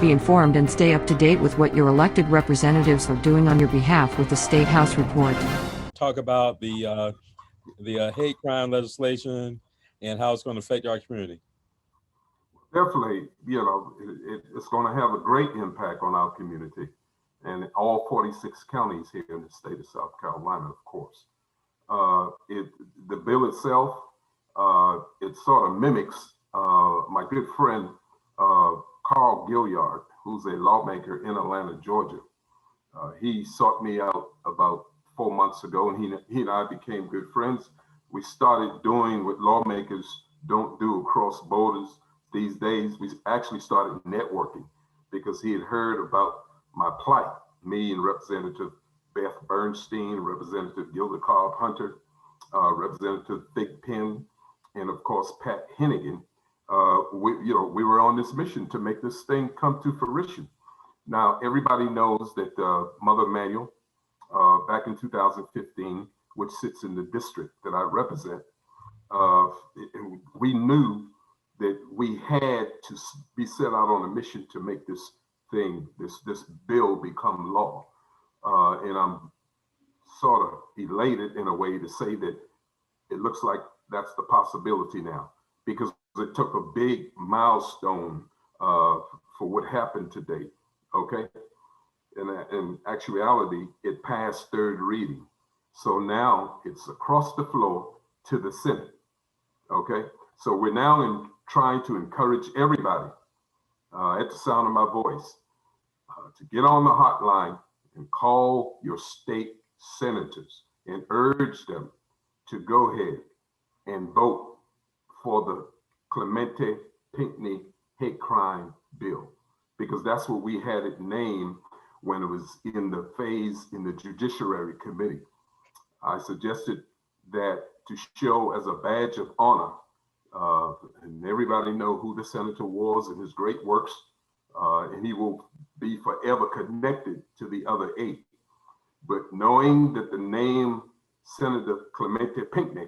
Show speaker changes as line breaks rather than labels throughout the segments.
Be informed and stay up to date with what your elected representatives are doing on your behalf with the State House Report.
Talk about the hate crime legislation and how it's going to affect our community.
Definitely, it's going to have a great impact on our community and all 46 counties here in the state of South Carolina, of course. The bill itself, it sort of mimics my good friend, Wendall Gilliard, who's a lawmaker in Atlanta, Georgia. He sought me out about 4 months ago, and he and I became good friends. We started doing what lawmakers don't do across borders these days. We actually started networking because he had heard about my plight, me and Representative Beth Bernstein, Representative Gilda Cobb Hunter, Representative Thig Penn, and of course, Pat Hennigan. We were on this mission to make this thing come to fruition. Now, everybody knows that Mother Emanuel, back in 2015, which sits in the district that I represent, we knew that we had to be set out on a mission to make this thing, this bill become law. And I'm sort of elated in a way to say that it looks like that's the possibility now, because it took a big milestone for what happened today, okay? And in actuality, it passed third reading. So now it's across the floor to the Senate, okay? So we're now trying to encourage everybody at the sound of my voice to get on the hotline and call your state senators and urge them to go ahead and vote for the Clementa Pinckney hate crime bill, because that's what we had it named when it was in the phase in the Judiciary Committee. I suggested that to show as a badge of honor, and everybody know who the senator was and his great works, and he will be forever connected to the other 8. But knowing that the name Senator Clementa Pinckney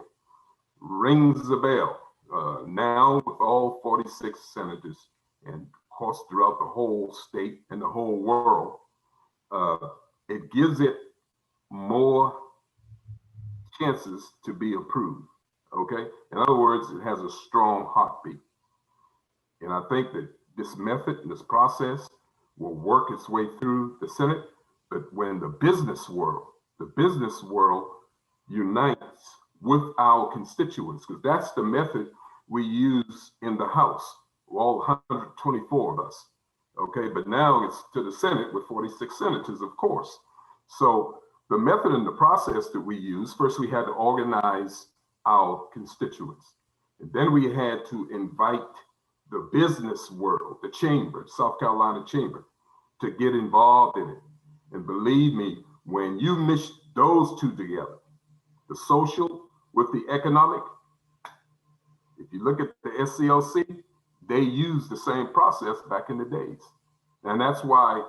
rings a bell, now with all 46 senators, and of course throughout the whole state and the whole world, it gives it more chances to be approved, okay? In other words, it has a strong heartbeat. And I think that this method and this process will work its way through the Senate, but when the business world unites with our constituents, because that's the method we use in the House, all 124 of us, okay? But now it's to the Senate with 46 senators, of course. So the method and the process that we use, first we had to organize our constituents. And then we had to invite the business world, the chamber, South Carolina Chamber, to get involved in it. And believe me, when you mix those two together, the social with the economic, if you look at the SCLC, they use the same process back in the days. And that's why,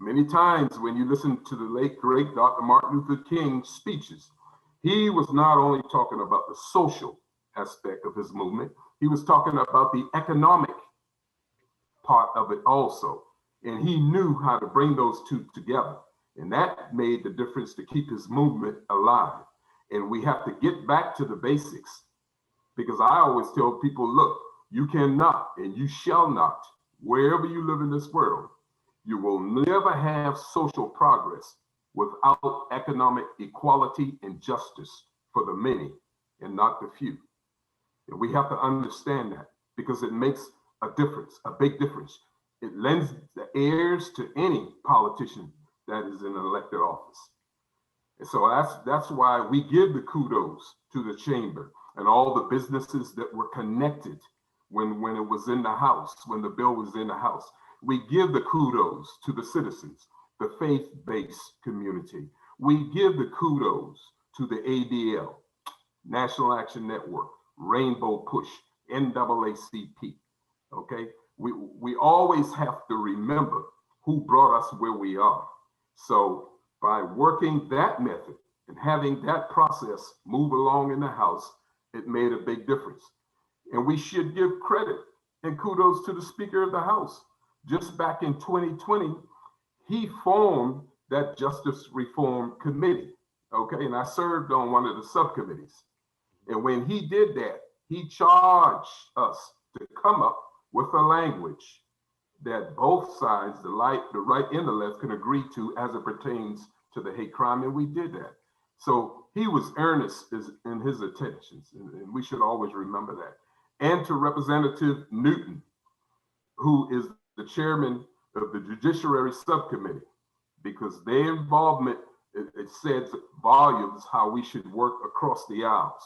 many times when you listen to the late, great Dr. Martin Luther King speeches, he was not only talking about the social aspect of his movement, he was talking about the economic part of it also. And he knew how to bring those two together. And that made the difference to keep his movement alive. And we have to get back to the basics, because I always tell people, look, you cannot and you shall not, wherever you live in this world, you will never have social progress without economic equality and justice for the many and not the few. And we have to understand that, because it makes a difference, a big difference. It lends the heirs to any politician that is in an elected office. And so that's why we give the kudos to the chamber and all the businesses that were connected when it was in the House, when the bill was in the House. We give the kudos to the citizens, the faith-based community. We give the kudos to the ADL, National Action Network, Rainbow Push, NAACP, okay? We always have to remember who brought us where we are. So by working that method and having that process move along in the House, it made a big difference. And we should give credit and kudos to the Speaker of the House, just back in 2020, he formed that Justice Reform Committee. Okay, and I served on one of the subcommittees. And when he did that, he charged us to come up with a language that both sides, the right and the left, can agree to as it pertains to the hate crime, and we did that. So he was earnest in his attentions, and we should always remember that. And to Representative Newton, who is the chairman of the Judiciary Subcommittee, because their involvement, it says volumes how we should work across the aisles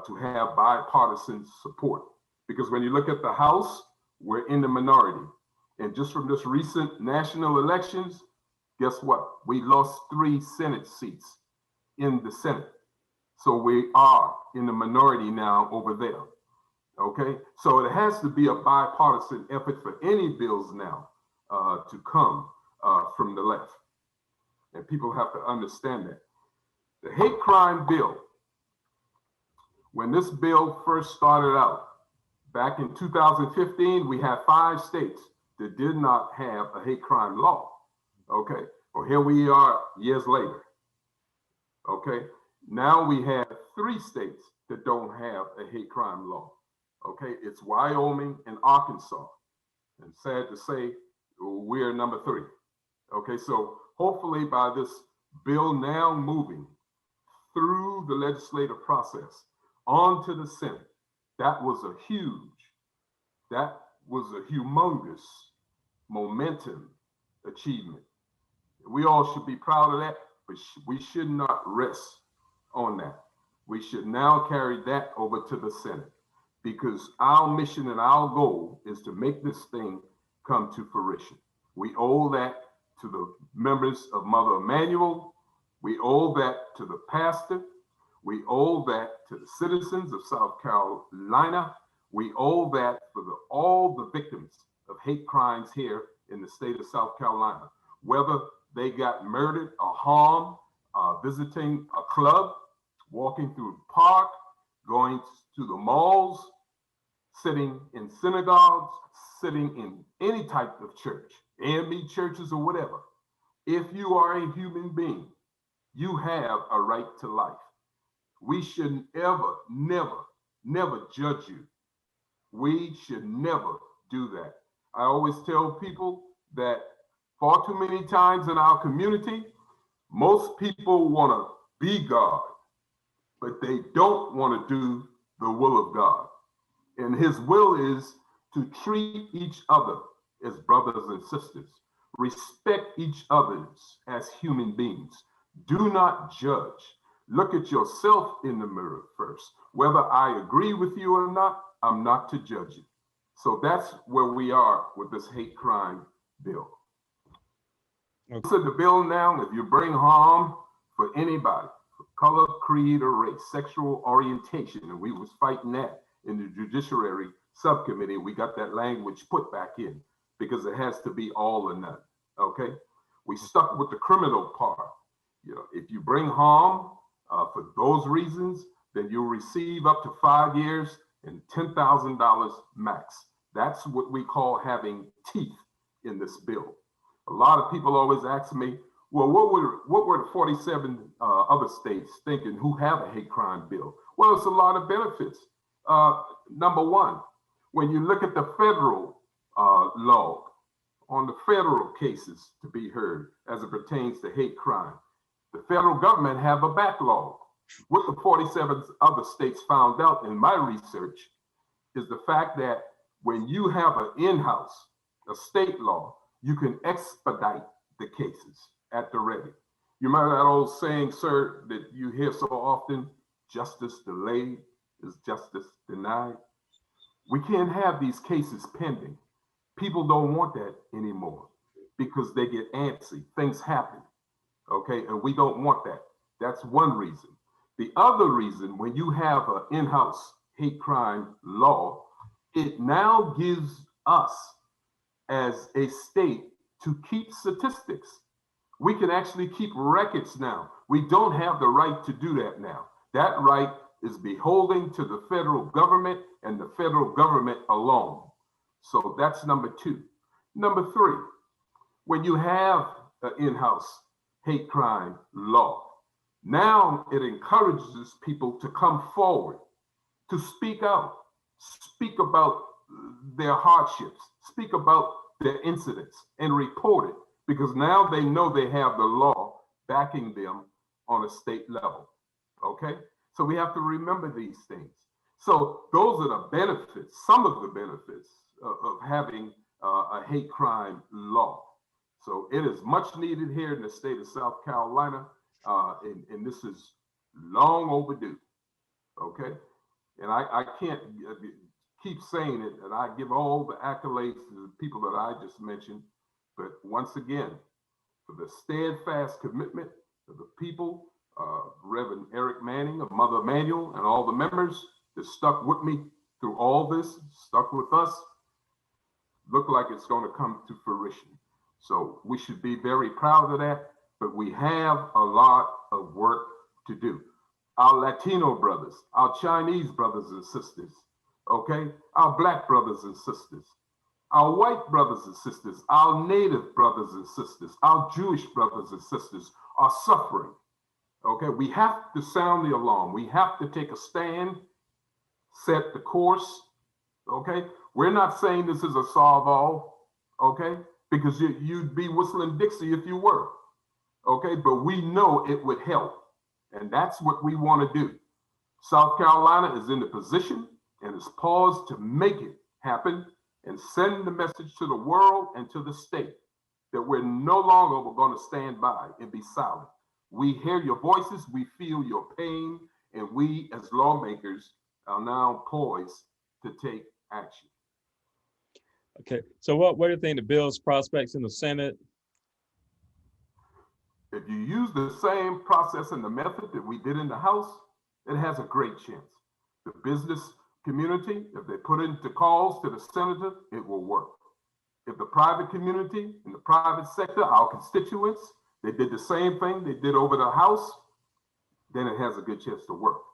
to have bipartisan support. Because when you look at the House, we're in the minority. And just from this recent national elections, guess what? We lost 3 Senate seats in the Senate. So we are in the minority now over there. Okay, so it has to be a bipartisan effort for any bills now to come from the left. And people have to understand that. The hate crime bill, when this bill first started out, back in 2015, we had 5 states that did not have a hate crime law. Okay, well, here we are years later. Okay, now we have 3 states that don't have a hate crime law. Okay, it's Wyoming and Arkansas. And sad to say, we're number 3. Okay, so hopefully by this bill now moving through the legislative process onto the Senate, that was a humongous momentum achievement. We all should be proud of that, but we should not rest on that. We should now carry that over to the Senate, because our mission and our goal is to make this thing come to fruition. We owe that to the members of Mother Emanuel. We owe that to the pastor. We owe that to the citizens of South Carolina. We owe that for all the victims of hate crimes here in the state of South Carolina, whether they got murdered or harmed, visiting a club, walking through the park, going to the malls, sitting in synagogues, sitting in any type of church, AME churches or whatever. If you are a human being, you have a right to life. We should never judge you. We should never do that. I always tell people that far too many times in our community, most people want to be God, but they don't want to do the will of God. And his will is to treat each other as brothers and sisters, respect each other as human beings. Do not judge. Look at yourself in the mirror first. Whether I agree with you or not, I'm not to judge you. So that's where we are with this hate crime bill.
Okay.
So the bill now, if you bring harm for anybody, for color, creed, or race, sexual orientation, and we was fighting that in the Judiciary Subcommittee, we got that language put back in because it has to be all or none. Okay, we stuck with the criminal part. You know, if you bring harm for those reasons, then you'll receive up to 5 years and $10,000 max. That's what we call having teeth in this bill. A lot of people always ask me, well, what were the 47 other states thinking who have a hate crime bill? Well, it's a lot of benefits. Number one, when you look at the federal law on the federal cases to be heard as it pertains to hate crime, the federal government have a backlog. What the 47 other states found out in my research is the fact that when you have an in-house, a state law, you can expedite the cases at the ready. You remember that old saying, sir, that you hear so often, justice delayed is justice denied. We can't have these cases pending. People don't want that anymore because they get antsy, things happen, okay? And we don't want that. That's one reason. The other reason, when you have an in-house hate crime law, it now gives us as a state to keep statistics. We can actually keep records now. We don't have the right to do that now. That right is beholden to the federal government and the federal government alone. So that's number two. Number three, when you have an in-house hate crime law, now it encourages people to come forward, to speak out, speak about their hardships, speak about their incidents, and report it, because now they know they have the law backing them on a state level. Okay? So we have to remember these things. So those are the benefits, some of the benefits of having a hate crime law. So it is much needed here in the state of South Carolina, and this is long overdue. Okay? And I can't keep saying it, and I give all the accolades to the people that I just mentioned. But once again, for the steadfast commitment of the people, Reverend Eric Manning of Mother Emanuel, and all the members that stuck with me through all this, stuck with us, look like it's going to come to fruition. So we should be very proud of that, but we have a lot of work to do. Our Latino brothers, our Chinese brothers and sisters, okay? Our Black brothers and sisters, our white brothers and sisters, our Native brothers and sisters, our Jewish brothers and sisters are suffering, okay? We have to sound the alarm. We have to take a stand, set the course, okay? We're not saying this is a solve all, okay? Because you'd be whistling Dixie if you were, okay? But we know it would help. And that's what we want to do. South Carolina is in the position and is poised to make it happen and send the message to the world and to the state that we're no longer going to stand by and be silent. We hear your voices, we feel your pain, and we as lawmakers are now poised to take action.
Okay, so what do you think the bill's prospects in the Senate?
If you use the same process and the method that we did in the House, it has a great chance. The business community, if they put into calls to the senator, it will work. If the private community and the private sector, our constituents, they did the same thing they did over the House, then it has a good chance to work.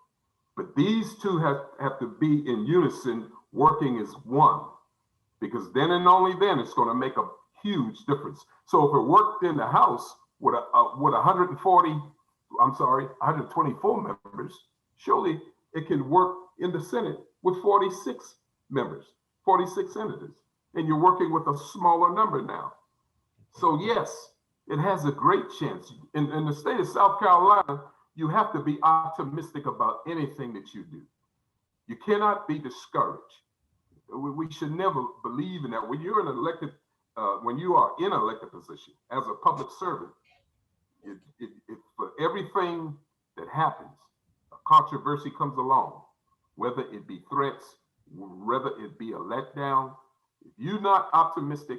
But these two have to be in unison, working as one, because then and only then it's going to make a huge difference. So if it worked in the House with 124 members, surely it can work in the Senate with 46 members, 46 senators, and you're working with a smaller number now. So yes, it has a great chance. In the state of South Carolina, you have to be optimistic about anything that you do. You cannot be discouraged. We should never believe in that. When you're an elected, when you are in an elected position as a public servant, if for everything that happens, a controversy comes along, whether it be threats, whether it be a letdown, if you're not optimistic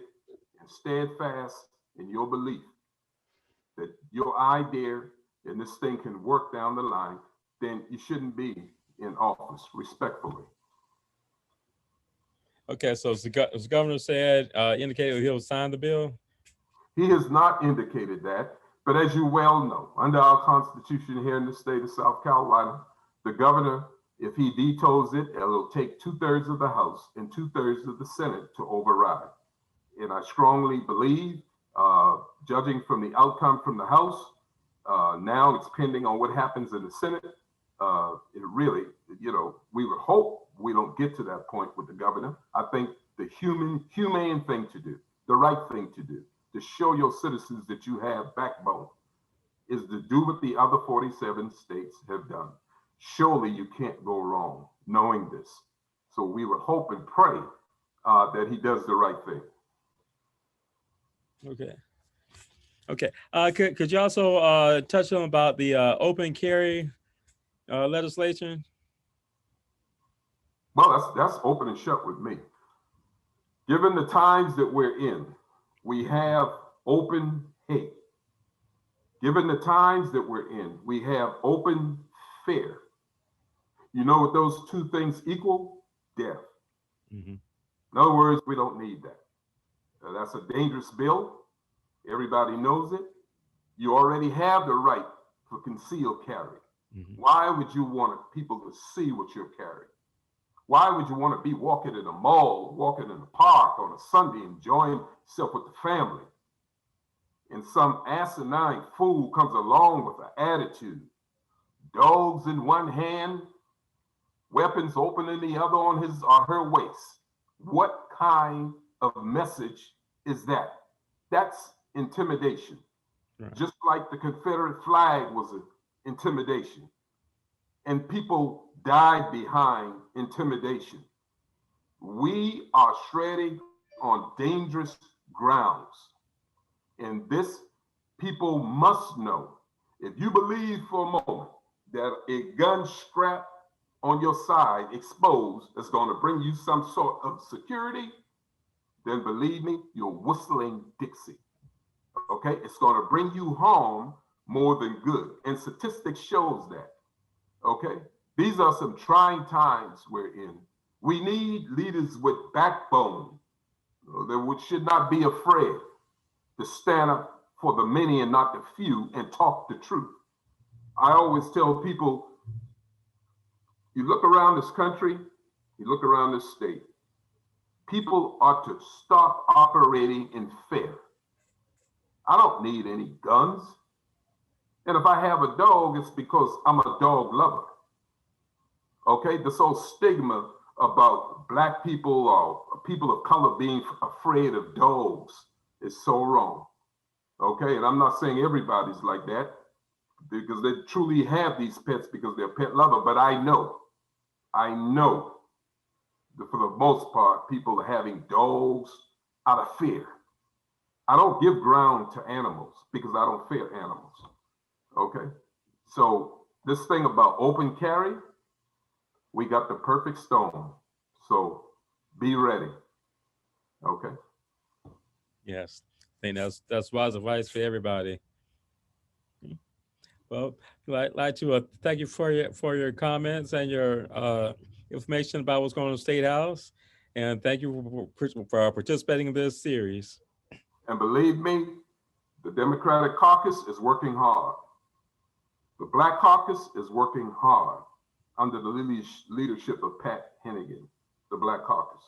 and steadfast in your belief that your idea and this thing can work down the line, then you shouldn't be in office, respectfully.
Okay, so as the governor said, indicated he'll sign the bill?
He has not indicated that, but as you well know, under our Constitution here in the state of South Carolina, the governor, if he vetoes it, it'll take 2/3 of the House and 2/3 of the Senate to override. And I strongly believe, judging from the outcome from the House, now it's pending on what happens in the Senate. It really, we would hope we don't get to that point with the governor. I think the humane thing to do, the right thing to do, to show your citizens that you have backbone, is to do what the other 47 states have done. Surely you can't go wrong knowing this. So we would hope and pray that he does the right thing.
Okay. Could you also touch on about the open carry legislation?
Well, that's open and shut with me. Given the times that we're in, we have open hate. Given the times that we're in, we have open fear. You know what those two things equal? Death. Mm-hmm. In other words, we don't need that. That's a dangerous bill. Everybody knows it. You already have the right for concealed carry. Mm-hmm. Why would you want people to see what you're carrying? Why would you want to be walking in a mall, walking in a park on a Sunday, enjoying yourself with the family? And some asinine fool comes along with an attitude. Dogs in one hand, weapons open in the other on his or her waist. What kind of message is that? That's intimidation.
Right.
Just like the Confederate flag was an intimidation. And people died behind intimidation. We are treading on dangerous grounds. And this people must know. If you believe for a moment that a gun strap on your side exposed is going to bring you some sort of security, then believe me, you're whistling Dixie. Okay, it's going to bring you harm more than good. And statistics shows that. Okay, these are some trying times we're in. We need leaders with backbone that should not be afraid to stand up for the many and not the few and talk the truth. I always tell people, you look around this country, you look around this state, people are to stop operating in fear. I don't need any guns. And if I have a dog, it's because I'm a dog lover. Okay, this whole stigma about Black people or people of color being afraid of dogs is so wrong. Okay, and I'm not saying everybody's like that, because they truly have these pets because they're pet lover, but I know that for the most part, people are having dogs out of fear. I don't give ground to animals because I don't fear animals. Okay, so this thing about open carry, we got the perfect storm. So be ready. Okay.
Yes, I think that's wise advice for everybody. Well, like to thank you for your comments and your information about what's going on in the State House, and thank you for participating in this series.
And believe me, the Democratic caucus is working hard. The Black caucus is working hard under the leadership of Pat Hennigan, the Black caucus.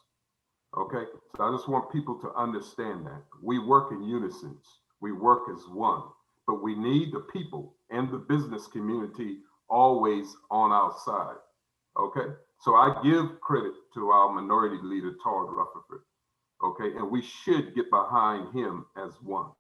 Okay, so I just want people to understand that we work in unison, we work as one, but we need the people and the business community always on our side. Okay, so I give credit to our minority leader, Todd Rutherford. Okay, and we should get behind him as one.